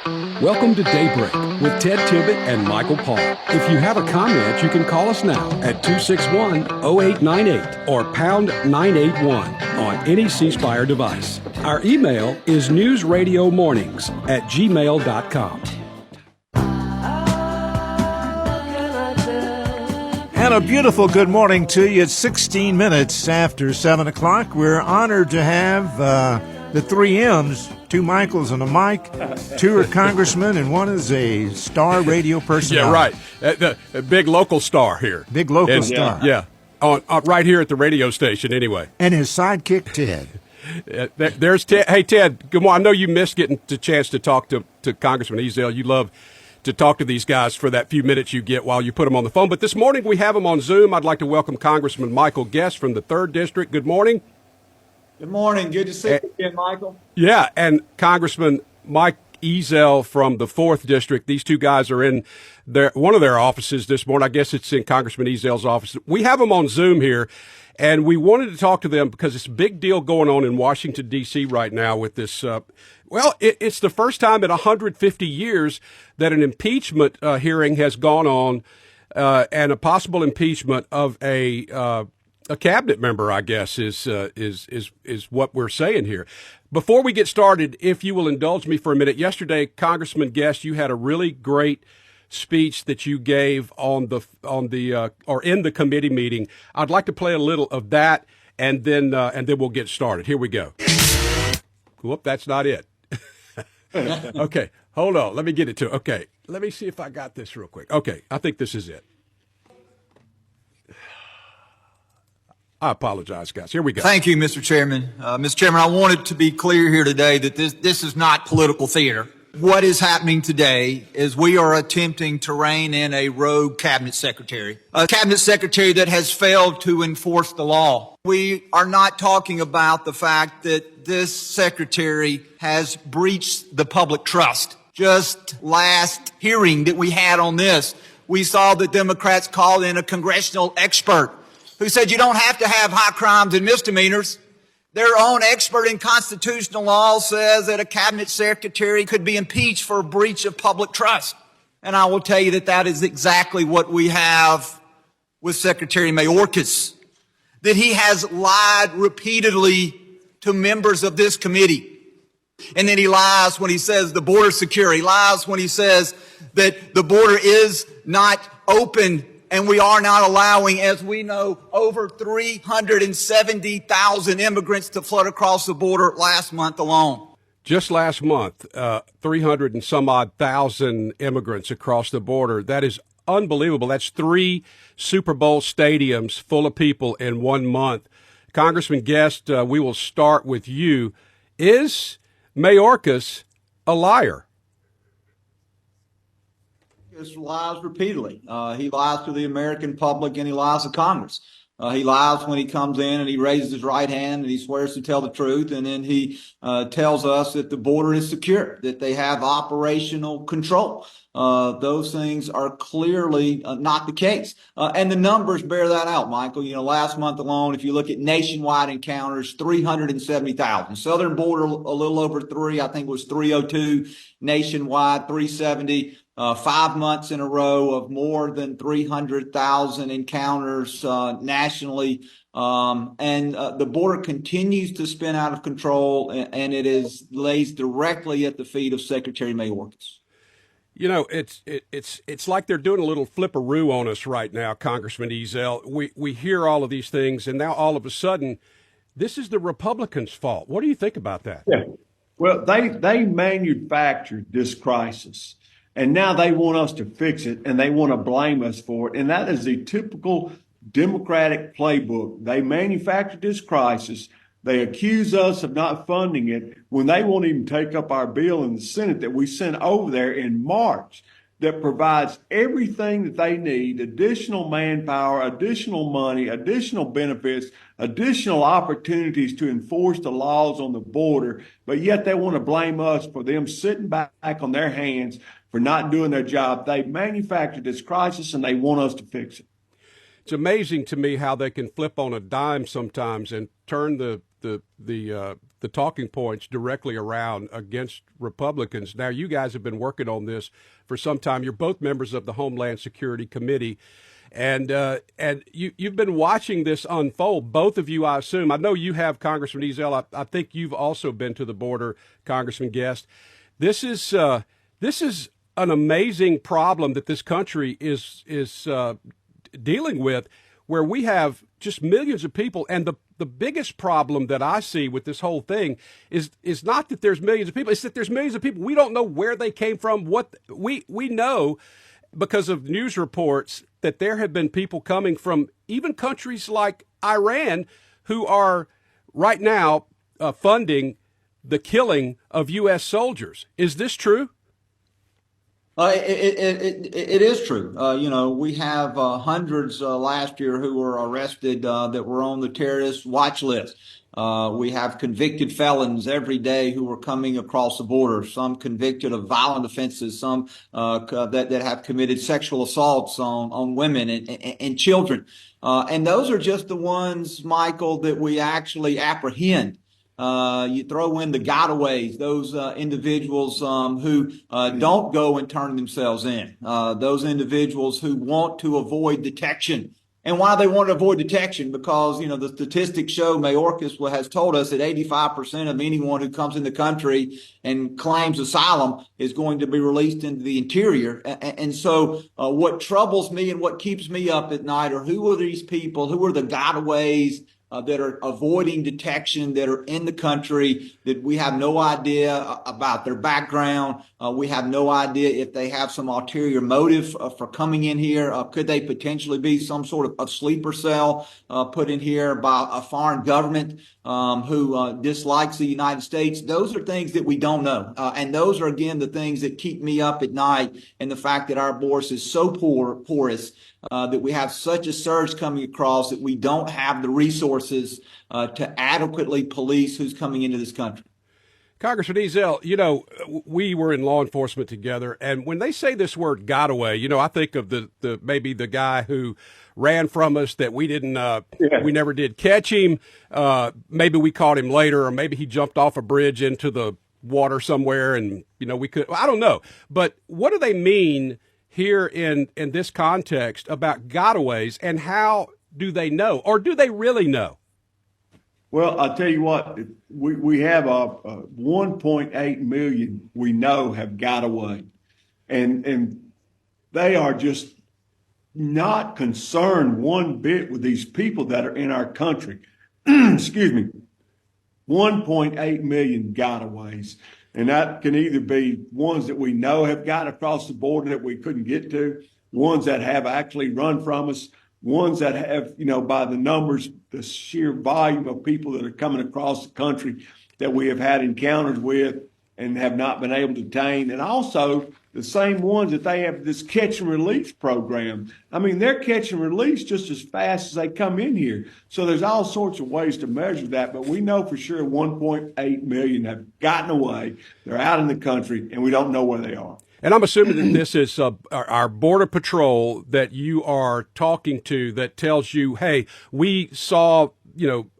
Welcome to Daybreak with Ted Tibbett and Michael Paul. If you have a comment, you can call us now at 261-0898 or pound 981 on any C Spire device. Our email is newsradiomornings@gmail.com. And a beautiful good morning to you. It's 16 minutes after 7 o'clock. We're honored to have the three M's, two Michaels and a Mike. Two are congressmen, and one is a star radio personality. Yeah, right. The big local star here. Big local star. Yeah. Right here at the radio station, anyway. And his sidekick, Ted. There's Ted. Hey, Ted, good morning. I know you missed getting the chance to talk to Congressman Ezell. You love to talk to these guys for that few minutes you get while you put them on the phone. But this morning we have them on Zoom. I'd like to welcome Congressman Michael Guest from the 3rd District. Good morning. Good morning. Good to see you again, Michael. Yeah, and Congressman Mike Ezell from the 4th District. These two guys are in one of their offices this morning. I guess it's in Congressman Ezell's office. We have them on Zoom here, and we wanted to talk to them because it's a big deal going on in Washington, D.C. right now with this. It's the first time in 150 years that an impeachment hearing has gone on, and a possible impeachment of a cabinet member, I guess, is what we're saying here. Before we get started, if you will indulge me for a minute, yesterday, Congressman Guest, you had a really great speech that you gave in the committee meeting. I'd like to play a little of that, and then we'll get started. Here we go. Whoop, that's not it. Okay, hold on. Let me get it to. Okay, let me see if I got this real quick. Okay, I think this is it. I apologize, guys. Here we go. Thank you, Mr. Chairman. Mr. Chairman, I wanted to be clear here today that this is not political theater. What is happening today is we are attempting to rein in a rogue cabinet secretary that has failed to enforce the law. We are not talking about the fact that this secretary has breached the public trust. Just last hearing that we had on this, we saw the Democrats call in a congressional expert who said you don't have to have high crimes and misdemeanors. Their own expert in constitutional law says that a cabinet secretary could be impeached for a breach of public trust. And I will tell you that is exactly what we have with Secretary Mayorkas, that he has lied repeatedly to members of this committee. And then he lies when he says the border is secure. He lies when he says that the border is not open and we are not allowing, as we know, over 370,000 immigrants to flood across the border last month alone. Just last month, 300 and some odd thousand immigrants across the border. That is unbelievable. That's 3 Super Bowl stadiums full of people in 1 month. Congressman Guest, we will start with you. Is Mayorkas a liar? He lies repeatedly. He lies to the American public and he lies to Congress. He lies when he comes in and he raises his right hand and he swears to tell the truth. And then he tells us that the border is secure, that they have operational control. Those things are clearly not the case. And the numbers bear that out, Michael. You know, last month alone, if you look at nationwide encounters, 370,000. Southern border, a little over 3. I think it was 302. Nationwide, 370. 5 months in a row of more than 300,000 encounters nationally. And the border continues to spin out of control, and it lays directly at the feet of Secretary Mayorkas. You know, it's like they're doing a little flipperoo on us right now, Congressman Ezell. We hear all of these things, and now all of a sudden, this is the Republicans' fault. What do you think about that? Yeah. Well, they manufactured this crisis. And now they want us to fix it, and they want to blame us for it. And that is the typical Democratic playbook. They manufactured this crisis. They accuse us of not funding it when they won't even take up our bill in the Senate that we sent over there in March that provides everything that they need: additional manpower, additional money, additional benefits, additional opportunities to enforce the laws on the border. But yet they want to blame us for them sitting back on their hands for not doing their job. They manufactured this crisis and they want us to fix it. It's amazing to me how they can flip on a dime sometimes and turn the the talking points directly around against Republicans. Now, you guys have been working on this for some time. You're both members of the Homeland Security Committee, and you've been watching this unfold. Both of you, I assume. I know you have, Congressman Ezell. I think you've also been to the border, Congressman Guest. This is an amazing problem that this country is dealing with, where we have just millions of people. And the biggest problem that I see with this whole thing is not that there's millions of people, it's that there's millions of people. We don't know where they came from. What we know because of news reports that there have been people coming from even countries like Iran who are right now funding the killing of U.S. soldiers. Is this true? It is true. We have hundreds last year who were arrested that were on the terrorist watch list. We have convicted felons every day who are coming across the border, some convicted of violent offenses, some that have committed sexual assaults on women and children. And those are just the ones, Michael, that we actually apprehend. You throw in the gotaways, those individuals who don't go and turn themselves in, those individuals who want to avoid detection. And why they want to avoid detection? Because, the statistics show, Mayorkas has told us that 85% of anyone who comes in the country and claims asylum is going to be released into the interior. And so what troubles me and what keeps me up at night are who are these people, who are the gotaways, that are avoiding detection, that are in the country, that we have no idea about their background. We have no idea if they have some ulterior motive for coming in here. Could they potentially be some sort of sleeper cell put in here by a foreign government who dislikes the United States? Those are things that we don't know. And those are, again, the things that keep me up at night, and the fact that our borders is so porous, that we have such a surge coming across that we don't have the resources to adequately police who's coming into this country. Congressman Ezell, we were in law enforcement together, and when they say this word "got away," I think of the maybe the guy who ran from us that we didn't, we never did catch him. Maybe we caught him later, or maybe he jumped off a bridge into the water somewhere, and we could. I don't know, but what do they mean here in this context about gotaways, and how do they know, or do they really know? Well, I'll tell you what, we have 1.8 million we know have got away, and they are just not concerned one bit with these people that are in our country. Excuse me. 1.8 million gotaways. And that can either be ones that we know have got across the border that we couldn't get to, ones that have actually run from us, ones that have, by the numbers, the sheer volume of people that are coming across the country that we have had encounters with and have not been able to detain. And also the same ones that they have this catch and release program. I mean, they're catch and release just as fast as they come in here. So there's all sorts of ways to measure that, but we know for sure 1.8 million have gotten away. They're out in the country, and we don't know where they are. And I'm assuming that this is our Border Patrol that you are talking to that tells you, hey, we saw,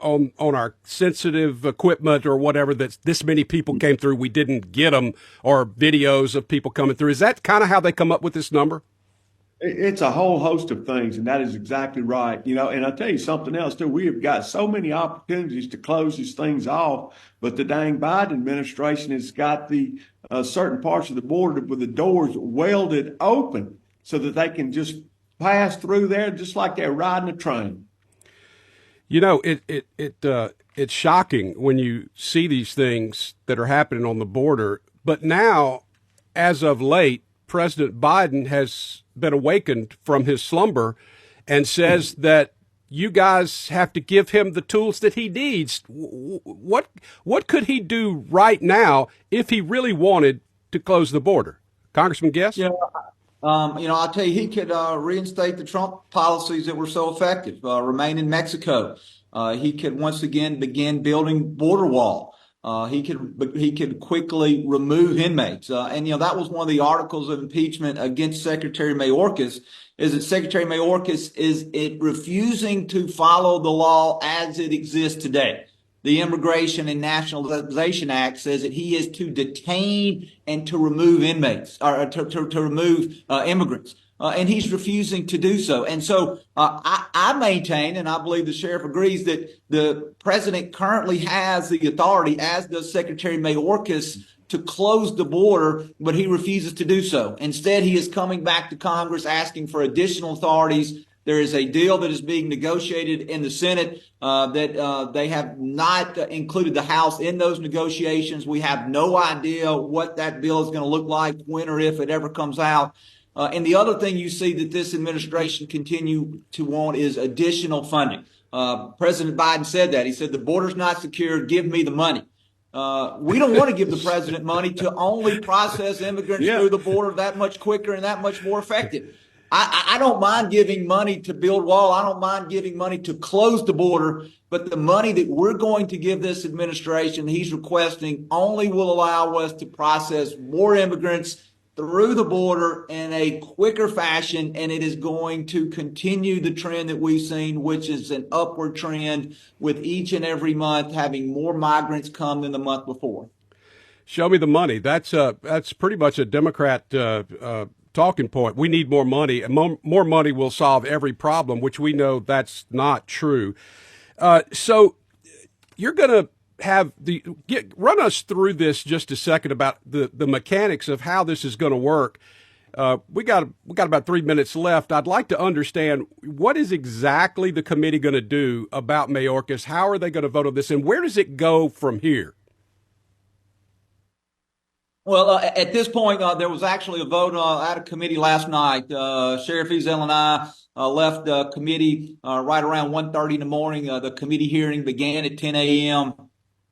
on our sensitive equipment or whatever, that this many people came through, we didn't get them, or videos of people coming through. Is that kind of how they come up with this number? It's a whole host of things, and that is exactly right. And I'll tell you something else, too. We have got so many opportunities to close these things off, but the dang Biden administration has got the certain parts of the border with the doors welded open so that they can just pass through there just like they're riding a train. It's shocking when you see these things that are happening on the border. But now, as of late, President Biden has been awakened from his slumber and says that you guys have to give him the tools that he needs. What could he do right now if he really wanted to close the border? Congressman Guest? Yeah. I'll tell you, he could reinstate the Trump policies that were so effective, remain in Mexico. He could once again begin building border wall. He could quickly remove inmates. And that was one of the articles of impeachment against Secretary Mayorkas, is that Secretary Mayorkas is refusing to follow the law as it exists today. the Immigration and Nationalization Act says that he is to detain and to remove inmates, or to remove immigrants. And he's refusing to do so. And so I maintain, and I believe the sheriff agrees, that the president currently has the authority, as does Secretary Mayorkas, to close the border, but he refuses to do so. Instead, he is coming back to Congress asking for additional authorities. There is a deal that is being negotiated in the Senate that they have not included the House in those negotiations. We have no idea what that bill is going to look like, when or if it ever comes out. And the other thing you see that this administration continue to want is additional funding. President Biden said that. He said, the border's not secure, give me the money. We don't want to give the president money to only process immigrants through the border that much quicker and that much more effective. I don't mind giving money to build wall. I don't mind giving money to close the border, but the money that we're going to give this administration, he's requesting, only will allow us to process more immigrants through the border in a quicker fashion, and it is going to continue the trend that we've seen, which is an upward trend, with each and every month having more migrants come than the month before. Show me the money. That's pretty much a Democrat talking point. We need more money, and more money will solve every problem, which we know that's not true. So you're going to run us through this just a second about the mechanics of how this is going to work. We got about 3 minutes left. I'd like to understand, what is exactly the committee going to do about Mayorkas? How are they going to vote on this, and where does it go from here? Well, at this point, there was actually a vote out of committee last night. Sheriff Ezell and I left the committee right around 1:30 in the morning. The committee hearing began at 10 a.m.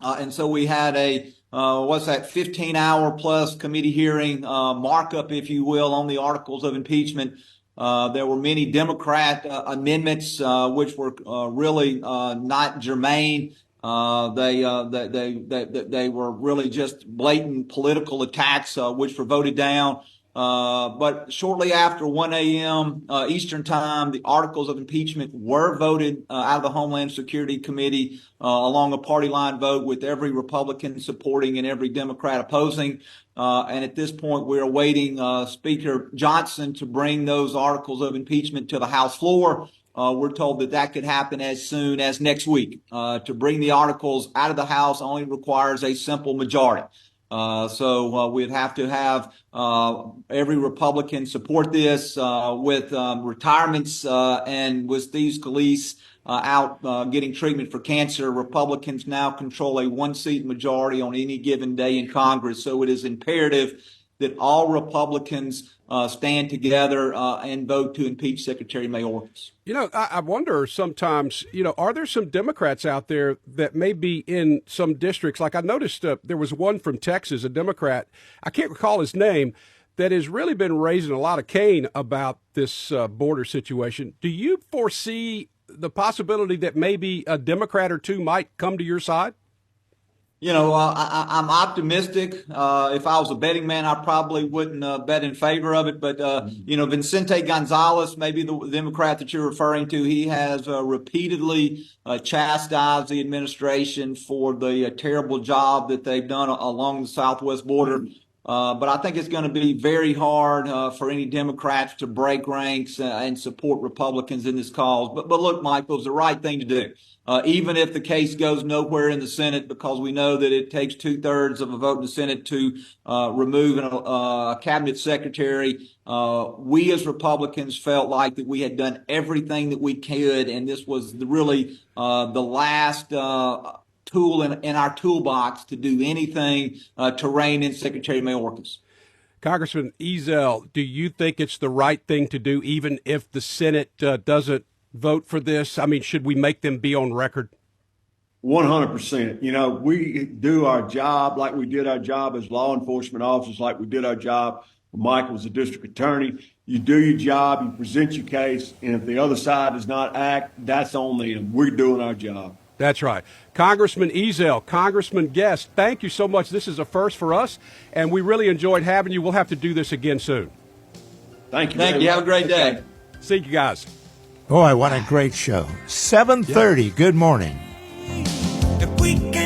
And so we had a 15-hour plus committee hearing, markup, if you will, on the articles of impeachment. There were many Democrat amendments which were really not germane. They were really just blatant political attacks, which were voted down. But shortly after 1 a.m. Eastern time, the articles of impeachment were voted out of the Homeland Security Committee along a party line vote, with every Republican supporting and every Democrat opposing. And at this point, we're awaiting Speaker Johnson to bring those articles of impeachment to the House floor. We're told that could happen as soon as next week. To bring the articles out of the House only requires a simple majority. So we'd have to have every Republican support this, with retirements and with Steve Scalise out getting treatment for cancer. Republicans now control a 1-seat majority on any given day in Congress. So it is imperative that all Republicans stand together and vote to impeach Secretary Mayorkas. You know, I wonder sometimes, are there some Democrats out there that may be in some districts? Like I noticed there was one from Texas, a Democrat, I can't recall his name, that has really been raising a lot of cane about this border situation. Do you foresee the possibility that maybe a Democrat or two might come to your side? I'm optimistic. If I was a betting man, I probably wouldn't bet in favor of it. But, Vicente Gonzalez, maybe the Democrat that you're referring to, he has repeatedly chastised the administration for the terrible job that they've done along the southwest border. But I think it's going to be very hard for any Democrats to break ranks and support Republicans in this cause. But look, Michael, it's the right thing to do. Even if the case goes nowhere in the Senate, because we know that it takes 2/3 of a vote in the Senate to remove a cabinet secretary, we as Republicans felt like that we had done everything that we could, and this was really the last tool in our toolbox to do anything to rein in Secretary Mayorkas. Congressman Ezell, do you think it's the right thing to do, even if the Senate doesn't vote for this? I mean, should we make them be on record? 100%. We do our job like we did our job as law enforcement officers, like we did our job when Michael was a district attorney. You do your job, you present your case, and if the other side does not act, that's on them. We're doing our job. That's right. Congressman Ezell, Congressman Guest, thank you so much. This is a first for us, and we really enjoyed having you. We'll have to do this again soon. Thank you. Thank you. Have a great day. See you guys. Boy, what a great show. 7:30. Good morning. If we we can